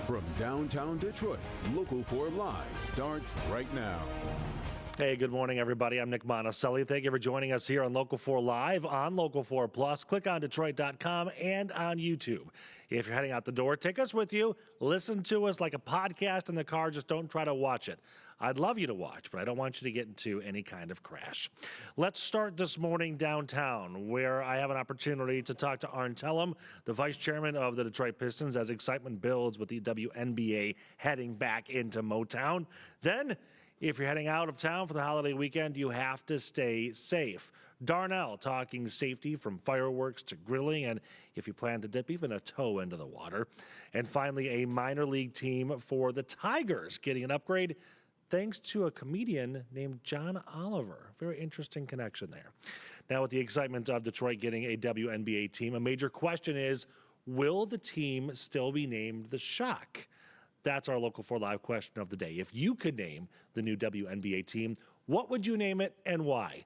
From downtown Detroit, Local 4 Live starts right now. Hey, good morning, everybody. I'm Nick Monticelli. Thank you for joining us here on Local 4 Live on Local 4 Plus. Click on Detroit.com and on YouTube. If you're heading out the door, take us with you. Listen to us like a podcast in the car. Just don't try to watch it. I'd love you to watch, but I don't want you to get into any kind of crash. Let's start this morning downtown, where I have an opportunity to talk to Arn Tellem, the vice chairman of the Detroit Pistons, as excitement builds with the WNBA heading back into Motown. Then, if you're heading out of town for the holiday weekend, you have to stay safe. Darnell talking safety from fireworks to grilling, and if you plan to dip even a toe into the water. And finally, a minor league team for the Tigers getting an upgrade thanks to a comedian named John Oliver. Very interesting connection there. Now, with the excitement of Detroit getting a WNBA team, a major question is, will the team still be named the Shock? That's our Local 4 Live question of the day. If you could name the new WNBA team, what would you name it and why?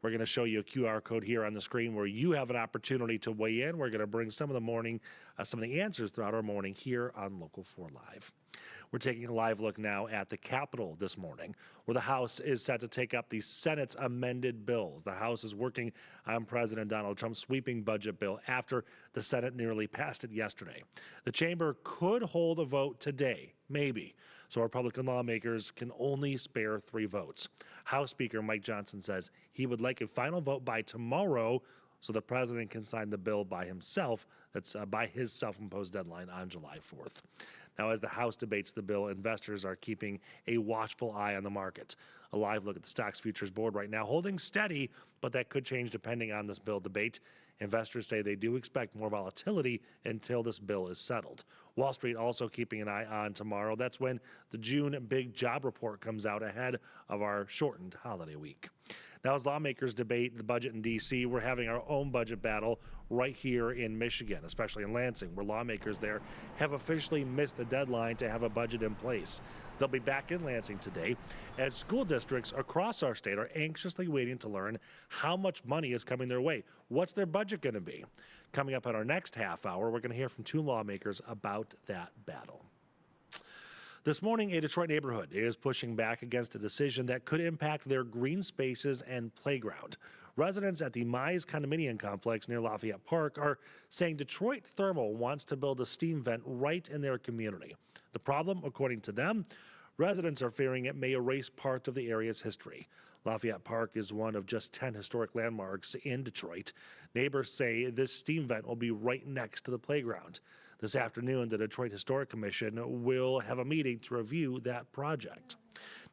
We're going to show you a QR code here on the screen where you have an opportunity to weigh in. We're going to bring some of the answers throughout our morning here on Local 4 Live. We're taking a live look now at the Capitol this morning, where the House is set to take up the Senate's amended bills. The House is working on President Donald Trump's sweeping budget bill after the Senate nearly passed it yesterday. The chamber could hold a vote today, maybe, so Republican lawmakers can only spare 3 votes. House Speaker Mike Johnson says he would like a final vote by tomorrow so the president can sign the bill by himself. That's by his self-imposed deadline on July 4th. Now, as the House debates the bill, investors are keeping a watchful eye on the market. A live look at the stocks futures board right now, holding steady, but that could change depending on this bill debate. Investors say they do expect more volatility until this bill is settled. Wall Street also keeping an eye on tomorrow. That's when the June big job report comes out ahead of our shortened holiday week. Now, as lawmakers debate the budget in D.C., we're having our own budget battle right here in Michigan, especially in Lansing, where lawmakers there have officially missed the deadline to have a budget in place. They'll be back in Lansing today as school districts across our state are anxiously waiting to learn how much money is coming their way. What's their budget going to be? Coming up in our next half hour, we're going to hear from 2 lawmakers about that battle. This morning, a Detroit neighborhood is pushing back against a decision that could impact their green spaces and playground. Residents at the Mize condominium complex near Lafayette Park are saying Detroit Thermal wants to build a steam vent right in their community. The problem, according to them, residents are fearing it may erase part of the area's history. Lafayette Park is one of just 10 historic landmarks in Detroit. Neighbors say this steam vent will be right next to the playground. This afternoon, the Detroit Historic Commission will have a meeting to review that project.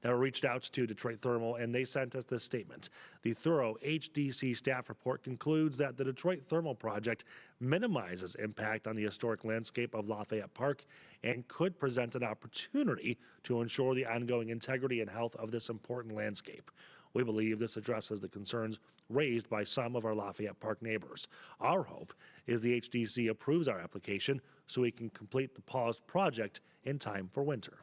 Now, we reached out to Detroit Thermal, and they sent us this statement. The thorough HDC staff report concludes that the Detroit Thermal project minimizes impact on the historic landscape of Lafayette Park and could present an opportunity to ensure the ongoing integrity and health of this important landscape. We believe this addresses the concerns raised by some of our Lafayette Park neighbors. Our hope is the HDC approves our application so we can complete the paused project in time for winter.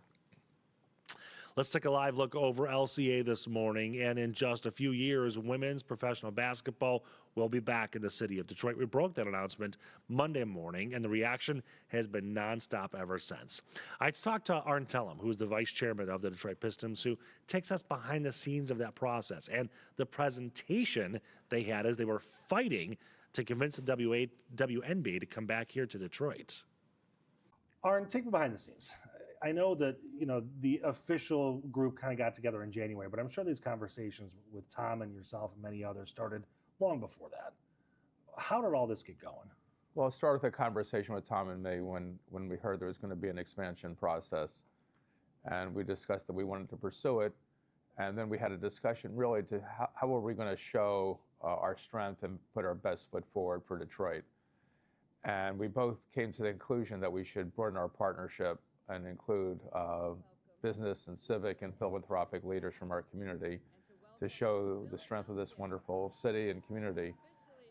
Let's take a live look over LCA this morning, and in just a few years, women's professional basketball will be back in the city of Detroit. We broke that announcement Monday morning, and the reaction has been nonstop ever since. I talked to Arn Tellem, who is the vice chairman of the Detroit Pistons, who takes us behind the scenes of that process and the presentation they had as they were fighting to convince the WNBA to come back here to Detroit. Arn, take me behind the scenes. I know that, the official group kind of got together in January, but I'm sure these conversations with Tom and yourself and many others started long before that. How did all this get going? Well, it started with a conversation with Tom in May when we heard there was going to be an expansion process. And we discussed that we wanted to pursue it. And then we had a discussion really to how are we going to show our strength and put our best foot forward for Detroit. And we both came to the conclusion that we should broaden our partnership and include business and civic and philanthropic leaders from our community to show the strength of this wonderful city and community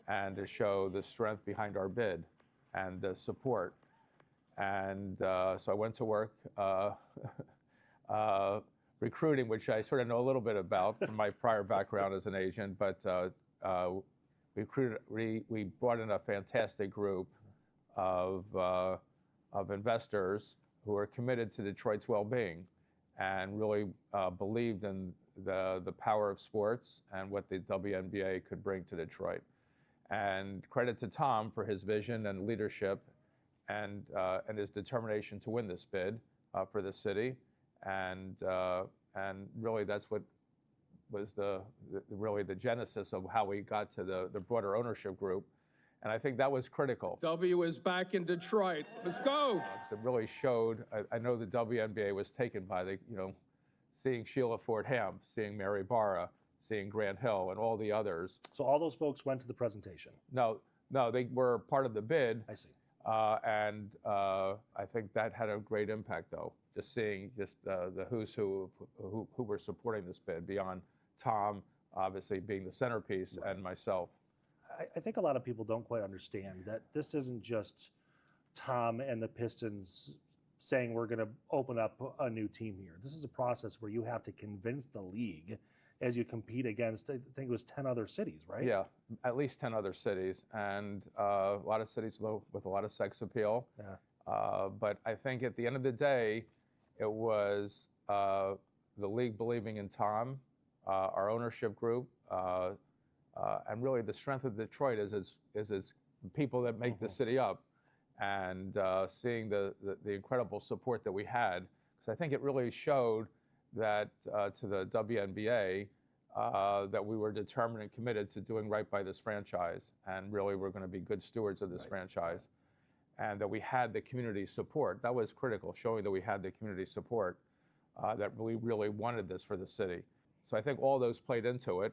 and to show the strength behind our bid and the support. And so I went to work recruiting, which I sort of know a little bit about from my prior background as an agent, but we brought in a fantastic group of investors who are committed to Detroit's well-being and really believed in the power of sports and what the WNBA could bring to Detroit. And credit to Tom for his vision and leadership and his determination to win this bid for the city. And really that's what was really the genesis of how we got to the broader ownership group. And I think that was critical. W is back in Detroit. Let's go. It really showed, I know the WNBA was taken by seeing Sheila Ford-Ham, seeing Mary Barra, seeing Grant Hill, and all the others. So all those folks went to the presentation. No, they were part of the bid. I see. And I think that had a great impact, though, just seeing the who's who were supporting this bid, beyond Tom, obviously being the centerpiece, and myself. I think a lot of people don't quite understand that this isn't just Tom and the Pistons saying we're going to open up a new team here. This is a process where you have to convince the league as you compete against, I think it was 10 other cities, right? Yeah, at least 10 other cities, and a lot of cities with a lot of sex appeal. Yeah. But I think at the end of the day, it was the league believing in Tom, our ownership group, and really the strength of Detroit is its people that make the city up, and seeing the incredible support that we had, because I think it really showed that to the WNBA that we were determined and committed to doing right by this franchise, and really we're going to be good stewards of this franchise, and that we had the community support. That was critical, showing that we had the community support, that we really wanted this for the city. So I think all those played into it.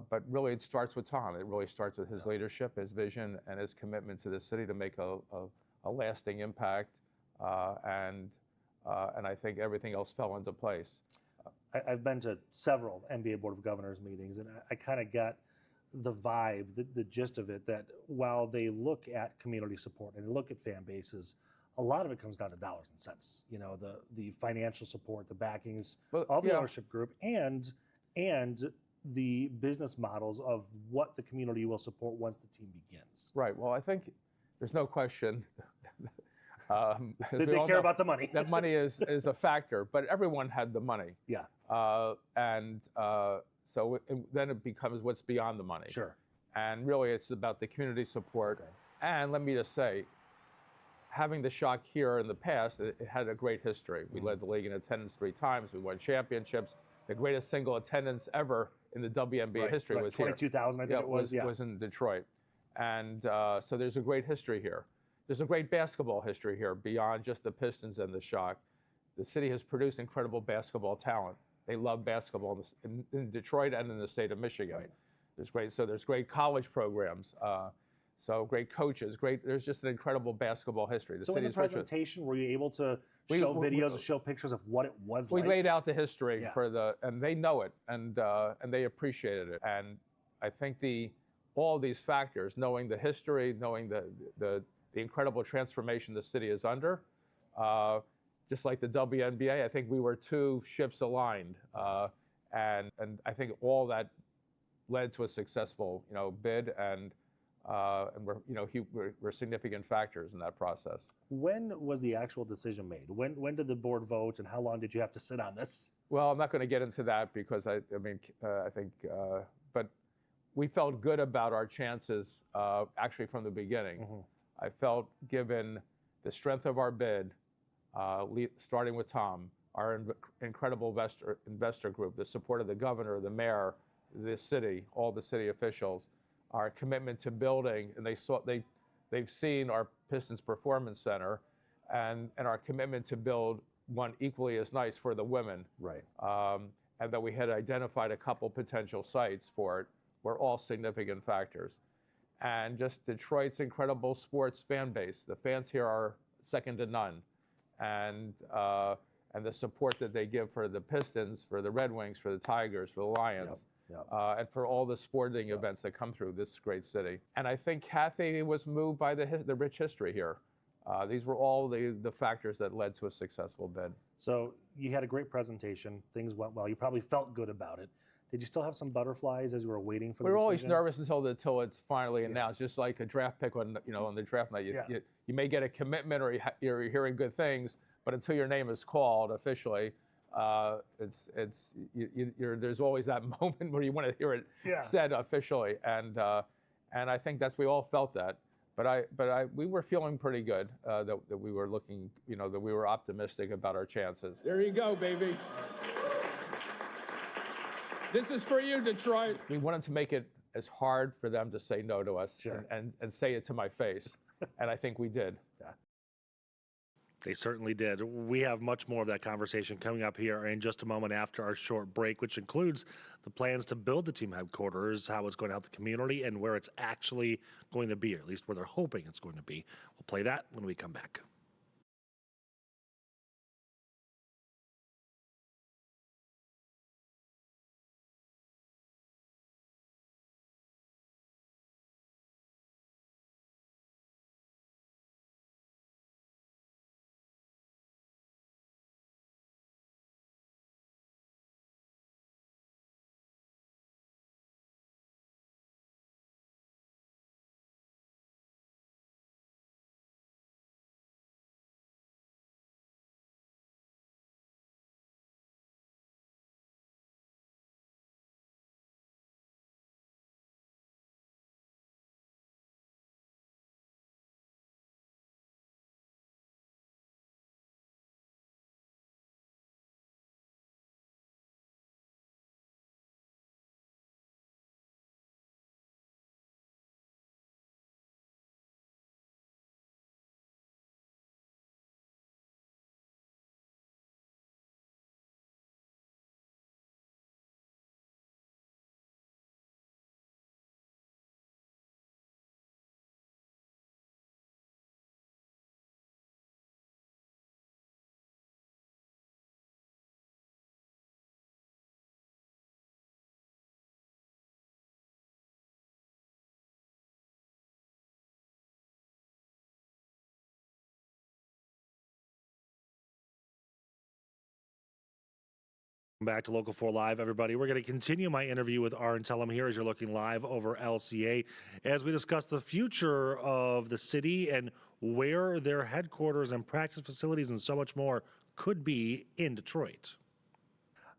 But really it starts with Tom. It really starts with his leadership, his vision, and his commitment to the city to make a lasting impact. And I think everything else fell into place. I've been to several NBA Board of Governors meetings, and I kind of got the vibe, the gist of it, that while they look at community support and look at fan bases, a lot of it comes down to dollars and cents. You know, the financial support, the backings of the ownership group, and the business models of what the community will support once the team begins. Right. Well, I think there's no question. They care about the money. That money is a factor, but everyone had the money. Yeah. So then it becomes what's beyond the money. Sure. And really, it's about the community support. Okay. And let me just say, having the Shock here in the past, it had a great history. We led the league in attendance 3 times. We won championships. The greatest single attendance ever in the WNBA history was 22,000, I think it was. Was in Detroit. And so there's a great history here. There's a great basketball history here beyond just the Pistons and the Shock. The city has produced incredible basketball talent. They love basketball in Detroit and in the state of Michigan. Right. There's great college programs. So great coaches, there's just an incredible basketball history. So in the presentation, were you able to show videos, show pictures of what it was like? We laid out the history and they know it, and they appreciated it. And I think all these factors, knowing the history, knowing the incredible transformation the city is under, just like the WNBA, I think we were 2 ships aligned, and I think all that led to a successful, bid, and we're significant factors in that process. When was the actual decision made? When did the board vote, and how long did you have to sit on this? Well, I'm not going to get into that because I think, but we felt good about our chances actually from the beginning. I felt, given the strength of our bid, starting with Tom, our incredible investor group, the support of the governor, the mayor, the city, all the city officials, our commitment to building, and they've seen our Pistons Performance Center, and our commitment to build one equally as nice for the women. Right. And that we had identified a couple potential sites for it were all significant factors. And just Detroit's incredible sports fan base. The fans here are second to none. And the support that they give for the Pistons, for the Red Wings, for the Tigers, for the Lions, and for all the sporting events that come through this great city. And I think Kathy was moved by the rich history here. These were all the factors that led to a successful bid. So you had a great presentation. Things went well. You probably felt good about it. Did you still have some butterflies as you were waiting for the We were always decision? nervous until it's finally announced, just like a draft pick on on the draft night. You may get a commitment or you're hearing good things, but until your name is called officially, there's always that moment where you want to hear it said officially, and I think we all felt that. But we were feeling pretty good that we were looking, that we were optimistic about our chances. There you go, baby. This is for you, Detroit. We wanted to make it as hard for them to say no to us and say it to my face, and I think we did. They certainly did. We have much more of that conversation coming up here in just a moment after our short break, which includes the plans to build the team headquarters, how it's going to help the community, and where it's actually going to be, or at least where they're hoping it's going to be. We'll play that when we come back. Back to Local 4 Live, everybody. We're going to continue my interview with Aaron Tellem here as you're looking live over LCA as we discuss the future of the city and where their headquarters and practice facilities and so much more could be in Detroit.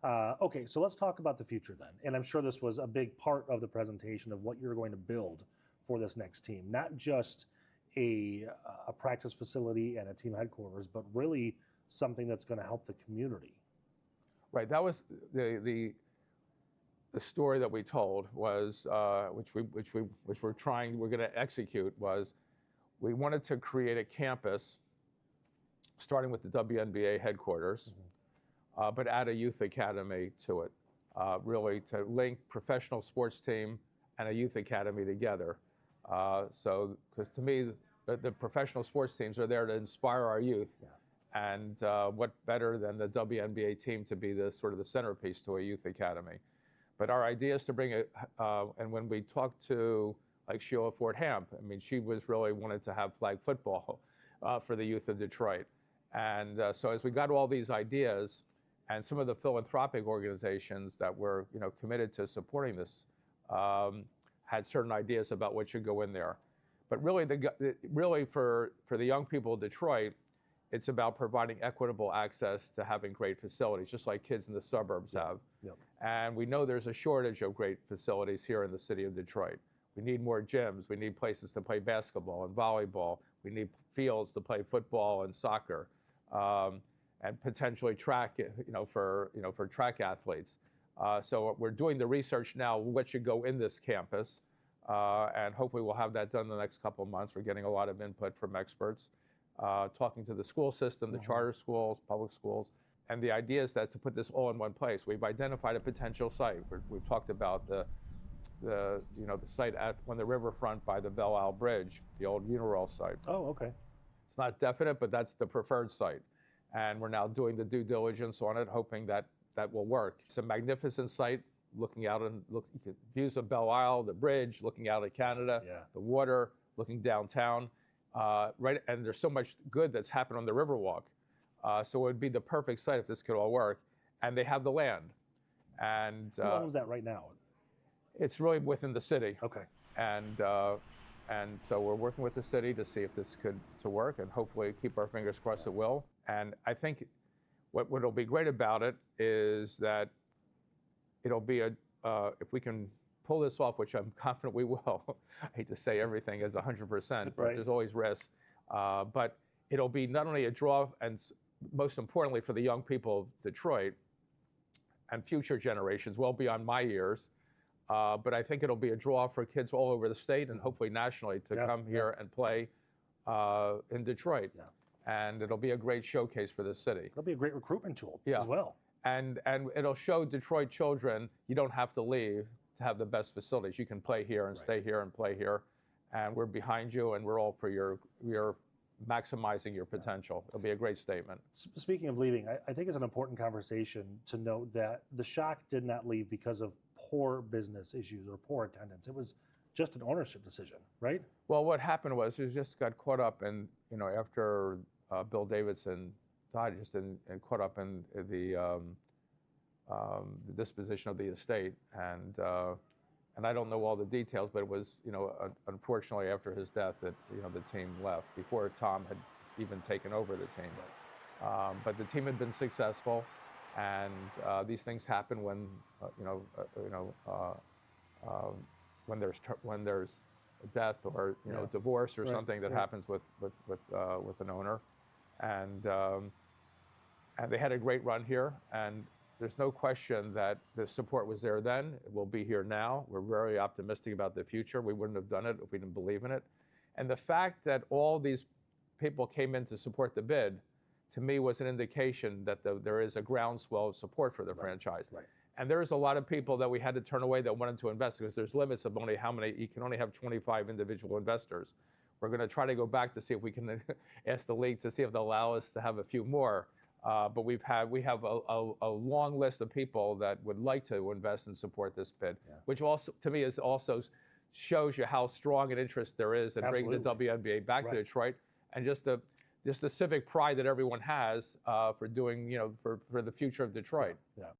Okay, so let's talk about the future then. And I'm sure this was a big part of the presentation of what you're going to build for this next team. Not just a practice facility and a team headquarters, but really something that's going to help the community. Right. That was the story that we told was we're going to execute was we wanted to create a campus starting with the WNBA headquarters, but add a youth academy to it, really to link professional sports team and a youth academy together. So, because to me, the professional sports teams are there to inspire our youth. Yeah. And what better than the WNBA team to be the sort of the centerpiece to a youth academy. But our idea is to bring it, and when we talked to like Sheila Ford Hamp, I mean, she was really wanted to have flag football for the youth of Detroit. And so as we got all these ideas, and some of the philanthropic organizations that were committed to supporting this had certain ideas about what should go in there. But really, really for the young people of Detroit, it's about providing equitable access to having great facilities, just like kids in the suburbs have. Yep. And we know there's a shortage of great facilities here in the city of Detroit. We need more gyms. We need places to play basketball and volleyball. We need fields to play football and soccer, and potentially track, for track athletes. So we're doing the research now. What should go in this campus, and hopefully we'll have that done in the next couple of months. We're getting a lot of input from experts. Talking to the school system, the charter schools, public schools, and the idea is that to put this all in one place. We've identified a potential site. We've talked about the site on the riverfront by the Belle Isle Bridge, the old Uniroyal site. Oh, okay. It's not definite, but that's the preferred site, and we're now doing the due diligence on it, hoping that will work. It's a magnificent site, looking out and views of Belle Isle, the bridge, looking out at Canada, the water, looking downtown. Right, and there's so much good that's happened on the Riverwalk. So it would be the perfect site if this could all work. And they have the land. And Who owns that right now? it's really within the city. Okay. And so we're working with the city to see if this could to work, and hopefully keep our fingers crossed it will. And I think what'll be great about it is that it'll be if we can pull this off, which I'm confident we will. I hate to say everything is 100%, but Right. there's always risk. But it'll be not only a draw, and most importantly for the young people of Detroit and future generations, well beyond my years. But I think it'll be a draw for kids all over the state and hopefully nationally to come here and play in Detroit. Yeah. And it'll be a great showcase for the city. It'll be a great recruitment tool Yeah. as well. And it'll show Detroit children you don't have to leave to have the best facilities. You can play here and stay here and play here. And we're behind you, and we're all for your maximizing your potential. It'll be a great statement. Speaking of leaving, I think it's an important conversation to note that the Shock did not leave because of poor business issues or poor attendance. It was just an ownership decision, right? Well, what happened was we just got caught up in, after Bill Davidson died, and caught up in the disposition of the estate. And I don't know all the details, but it was, unfortunately after his death that, the team left before Tom had even taken over the team. But the team had been successful, and these things happen when, when there's death or divorce or something that happens with an owner, and they had a great run here, and there's no question that the support was there then. It will be here now. We're very optimistic about the future. We wouldn't have done it if we didn't believe in it. And the fact that all these people came in to support the bid, to me, was an indication that there is a groundswell of support for the franchise. Right. And there's a lot of people that we had to turn away that wanted to invest because there's limits of only how many. You can only have 25 individual investors. We're going to try to go back to see if we can ask the league to see if they'll allow us to have a few more. But we have a long list of people that would like to invest and support this bid, which also, to me, also shows you how strong an interest there is in bringing the WNBA back to Detroit, and just the civic pride that everyone has for doing, for the future of Detroit. Yeah. Yeah.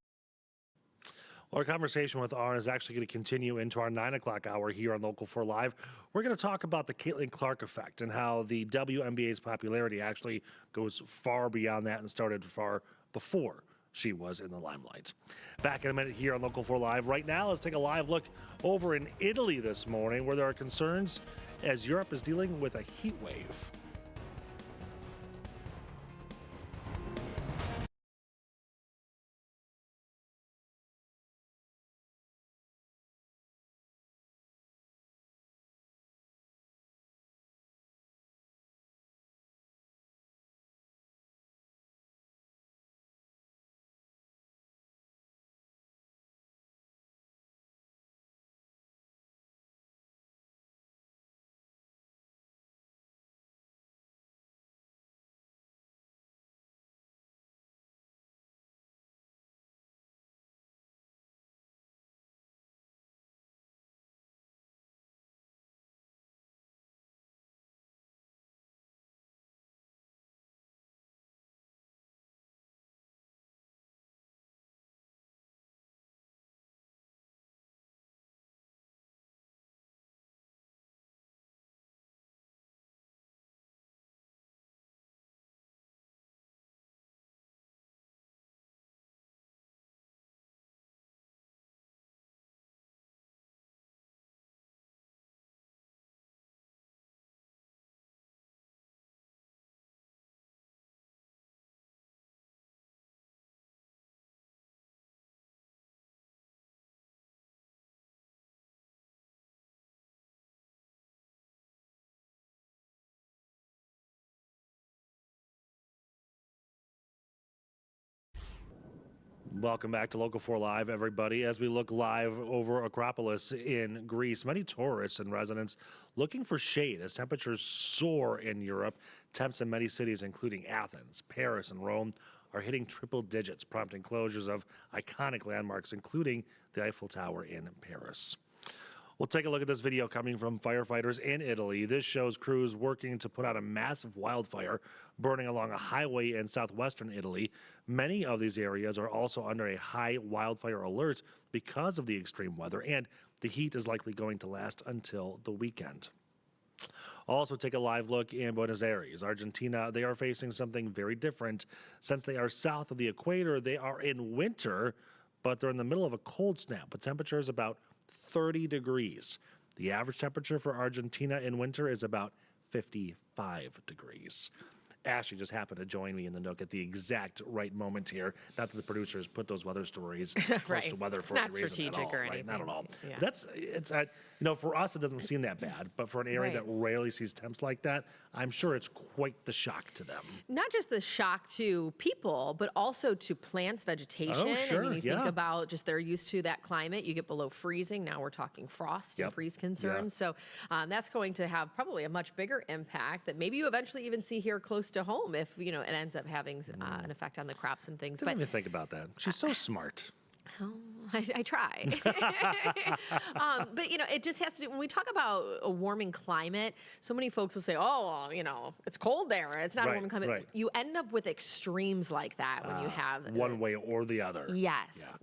Our conversation with Arn is actually going to continue into our 9 o'clock hour here on Local 4 Live. We're going to talk about the Caitlin Clark effect and how the WNBA's popularity actually goes far beyond that and started far before she was in the limelight. Back in a minute here on Local 4 Live. Right now, let's take a live look over in Italy this morning, where there are concerns as Europe is dealing with a heat wave. Welcome back to Local 4 Live, everybody. As we look live over Acropolis in Greece, many tourists and residents looking for shade as temperatures soar in Europe. Temps in many cities, including Athens, Paris, and Rome, are hitting triple digits, prompting closures of iconic landmarks, including the Eiffel Tower in Paris. We'll take a look at this video coming from firefighters in Italy. This shows crews working to put out a massive wildfire burning along a highway in southwestern Italy. Many of these areas are also under a high wildfire alert because of the extreme weather, and the heat is likely going to last until the weekend. Also, take a live look in Buenos Aires, Argentina. They are facing something very different. Since they are south of the equator, they are in winter, but they're in the middle of a cold snap. The temperature is about 30 degrees. The average temperature for Argentina in winter is about 55 degrees. Ashley just happened to join me in the Nook at the exact right moment here. Not that the producers put those weather stories close Right. to weather It's for not a reason strategic at all, or right? Not at anything. all. Yeah. For us, it doesn't seem that bad, but for an area Right. that rarely sees temps like that, I'm sure it's quite the shock to them. Not just the shock to people, but also to plants, vegetation. I sure, mean, you yeah. think about just they're used to that climate. You get below freezing. Now we're talking frost and Yep, freeze concerns. So that's going to have probably a much bigger impact that maybe you eventually even see here close to home if, it ends up having an effect on the crops and things. Didn't even think about that. She's so smart. I try. But, it just has to do, when we talk about a warming climate, so many folks will say, oh, it's cold there. It's not a Right, warming climate. right. You end up with extremes like that when you have One way or the other. Yes.